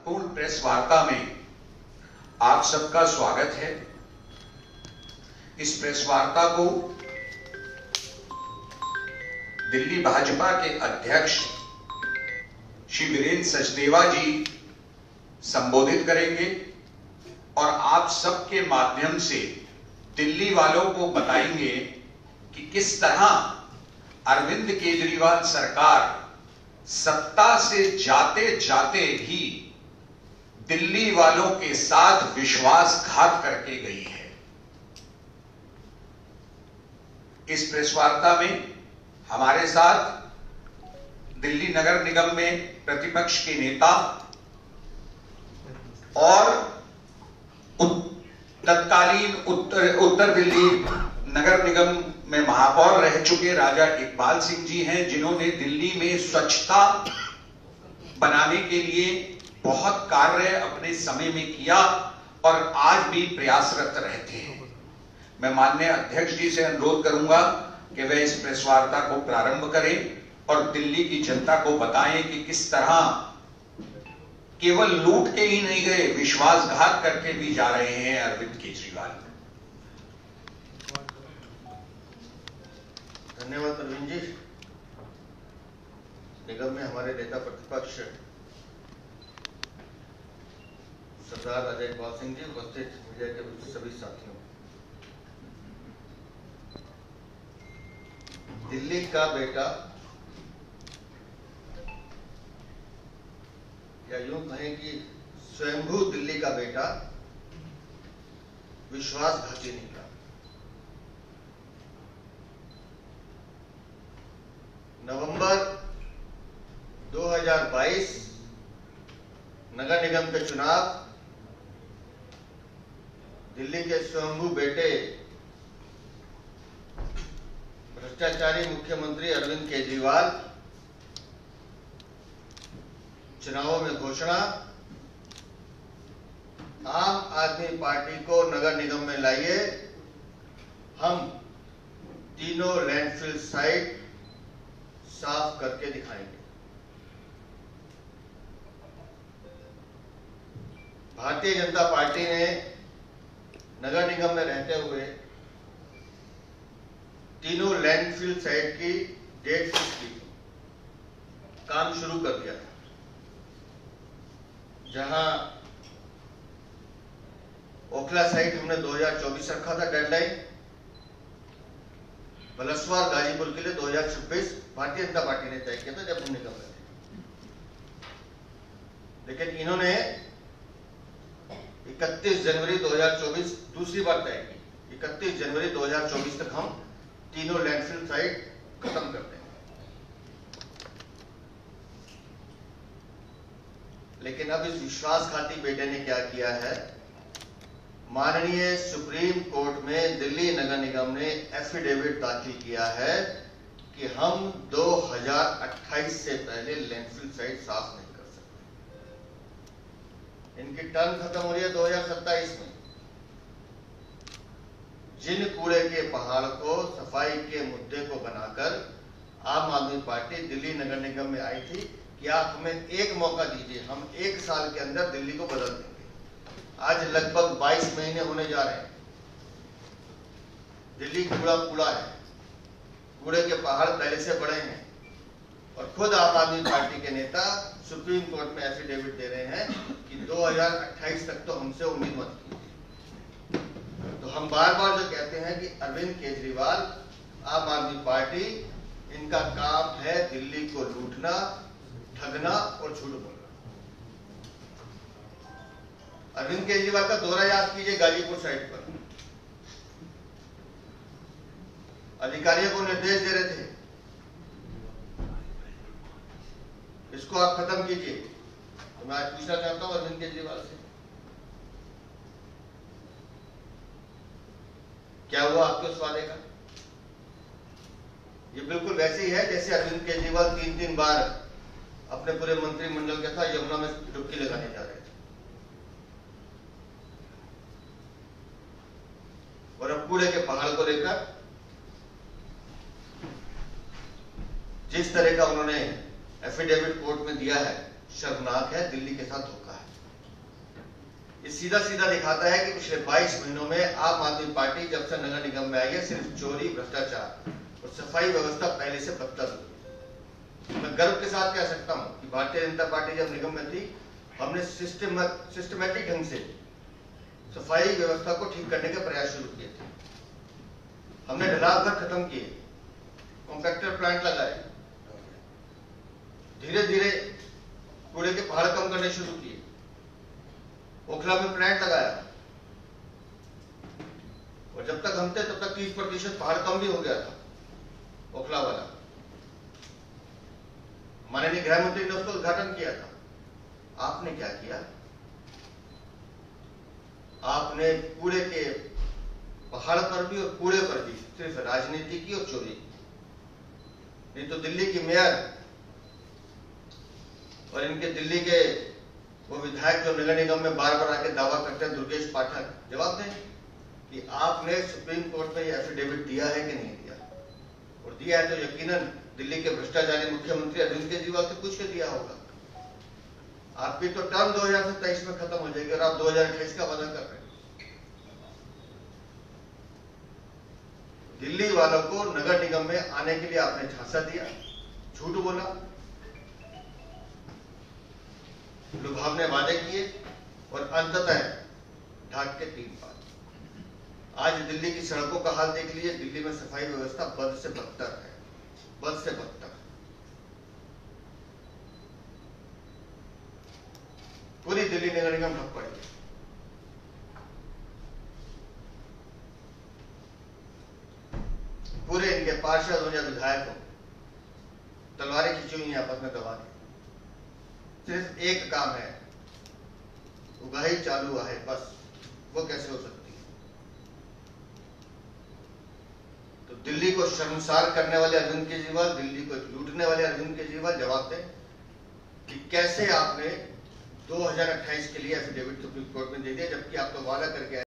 महत्वपूर्ण प्रेस वार्ता में आप सबका स्वागत है। इस प्रेस वार्ता को दिल्ली भाजपा के अध्यक्ष श्री वीरेंद्र सचदेवा जी संबोधित करेंगे और आप सबके माध्यम से दिल्ली वालों को बताएंगे कि किस तरह अरविंद केजरीवाल सरकार सत्ता से जाते जाते भी दिल्ली वालों के साथ विश्वासघात करके गई है। इस प्रेस वार्ता में हमारे साथ दिल्ली नगर निगम में प्रतिपक्ष के नेता और तत्कालीन उत्तर दिल्ली नगर निगम में महापौर रह चुके राजा इकबाल सिंह जी हैं, जिन्होंने दिल्ली में स्वच्छता बनाने के लिए बहुत कार्य अपने समय में किया और आज भी प्रयासरत रहते हैं। मैं माननीय अध्यक्ष जी से अनुरोध करूंगा कि वे इस प्रेस वार्ता को प्रारंभ करें और दिल्ली की जनता को बताएं कि किस तरह केवल लूट के ही नहीं गए, विश्वासघात करके भी जा रहे हैं अरविंद केजरीवाल। धन्यवाद अरविंद जी। निगम में हमारे नेता प्रतिपक्ष सरदार राजा इकबाल सिंह जी, उपस्थित मीडिया के सभी साथियों, दिल्ली का बेटा या यूं कहें कि स्वयंभू दिल्ली का बेटा विश्वासघाती निकला। नवंबर 2022 नगर निगम के चुनाव, दिल्ली के स्वयंभू बेटे भ्रष्टाचारी मुख्यमंत्री अरविंद केजरीवाल चुनावों में घोषणा, आम आदमी पार्टी को नगर निगम में लाइए, हम तीनों लैंडफिल साइट साफ करके दिखाएंगे। भारतीय जनता पार्टी ने नगर निगम में रहते हुए तीनों लैंडफिल साइट की डेट फिक्स की, काम शुरू कर दिया था। जहां ओखला साइट हमने 2024 रखा था डेडलाइन, बलसवार गाजीपुर के लिए 2026 भारतीय जनता पार्टी ने तय किया था जब हम निगम में थे। लेकिन इन्होंने 31 जनवरी 2024 दूसरी बार तय की। 31 जनवरी 2024 तक हम तीनों लैंडफिल साइट खत्म कर देंगे। लेकिन अब इस विश्वासघाती बेटे ने क्या किया है, माननीय सुप्रीम कोर्ट में दिल्ली नगर निगम ने एफिडेविट दाखिल किया है कि हम 2028 से पहले लैंडफिल साइट साफ नहीं कर सकते। इनकी टर्म खत्म हो रही है 2027 में। जिन कूड़े के पहाड़ को सफाई के मुद्दे को बनाकर आम आदमी पार्टी दिल्ली नगर निगम में आई थी कि आप हमें एक मौका दीजिए, हम 1 साल के अंदर दिल्ली को बदल देंगे। आज लगभग 22 महीने होने जा रहे हैं। दिल्ली कूड़ा कूड़ा है, कूड़े के पहाड़ पहले से बड़े हैं और खुद आम आदमी पार्टी के नेता सुप्रीम कोर्ट में एफिडेविट दे रहे हैं कि 2028 तक तो हमसे उम्मीद मत कीजिए। तो हम बार बार जो कहते हैं कि अरविंद केजरीवाल, आम आदमी पार्टी, इनका काम है दिल्ली को लूटना, ठगना और झूठ बोलना। अरविंद केजरीवाल का दौरा याद कीजिए गाजीपुर साइड पर। अधिकारियों को निर्देश दे रहे थे इसको आप खत्म कीजिए। तो मैं आज पूछना चाहता हूं अरविंद केजरीवाल से, क्या हुआ आपके उस वादे का? ये बिल्कुल वैसे ही है जैसे अरविंद केजरीवाल 3 बार अपने पूरे मंत्रिमंडल के साथ यमुना में डुबकी लगाने जा रहे थे और अब कूड़े के पहाड़ को लेकर जिस तरह का उन्होंने एफिडेविट कोर्ट में दिया है, शर्मनाक है, दिल्ली के साथ धोखा है। ये सीधा सीधा दिखाता है कि पिछले 22 महीनों में आम आदमी पार्टी जब से नगर निगम में आई है, सिर्फ चोरी, भ्रष्टाचार और सफाई व्यवस्था पहले से बदतर हुई। मैं गर्व के साथ कह सकता हूं कि भारतीय जनता पार्टी जब निगम में थी, हमने सिस्टमैटिक ढंग से सफाई व्यवस्था को ठीक करने के प्रयास शुरू किए थे। हमने ढलाव घर खत्म किए, कॉम्पैक्टर प्लांट लगाए, धीरे धीरे कूड़े के पहाड़ कम करने शुरू किए, ओखला में प्लांट लगाया और जब तक हम थे तब तक 30% पहाड़ कम भी हो गया था ओखला वाला। माननीय गृह मंत्री ने उसका उद्घाटन किया था। आपने क्या किया? आपने कूड़े के पहाड़ पर भी और कूड़े पर भी सिर्फ राजनीति की और चोरी की। नहीं तो दिल्ली की मेयर और इनके दिल्ली के वो विधायक जो नगर निगम में बार बार आके दावा करते हैं, दुर्गेश पाठक, जवाब दें कि आपने सुप्रीम कोर्ट में ये एफिडेविट दिया है कि नहीं दिया, और दिया है तो यकीनन दिल्ली के भ्रष्टाचारी मुख्यमंत्री अरविंद केजरीवाल से पूछ के दिया होगा। आपकी तो टर्म 2023 में खत्म हो जाएगी और आप 2028 का वादा कर रहे हैं। दिल्ली वालों को नगर निगम में आने के लिए आपने झांसा दिया, झूठ बोला, लुभावने वादे किए और अंततः ढाक के 3 पार। आज दिल्ली की सड़कों का हाल देख लीजिए। दिल्ली में सफाई व्यवस्था बद से बदतर है, बद से बदतर। पूरी दिल्ली नगर निगम ठप पड़ी है। पूरे इनके पार्षद हो या विधायक हो, तलवारें खींची हुई आपस में दबा के। सिर्फ एक काम है, उगाही चालू है, बस। वो कैसे हो सकती है? तो दिल्ली को शर्मसार करने वाले अरविंद केजरीवाल, दिल्ली को लूटने वाले अरविंद केजरीवाल, जवाब दें कि कैसे आपने 2028 के लिए एफिडेविट सुप्रीम कोर्ट में दे दिया, जबकि आप तो वादा करके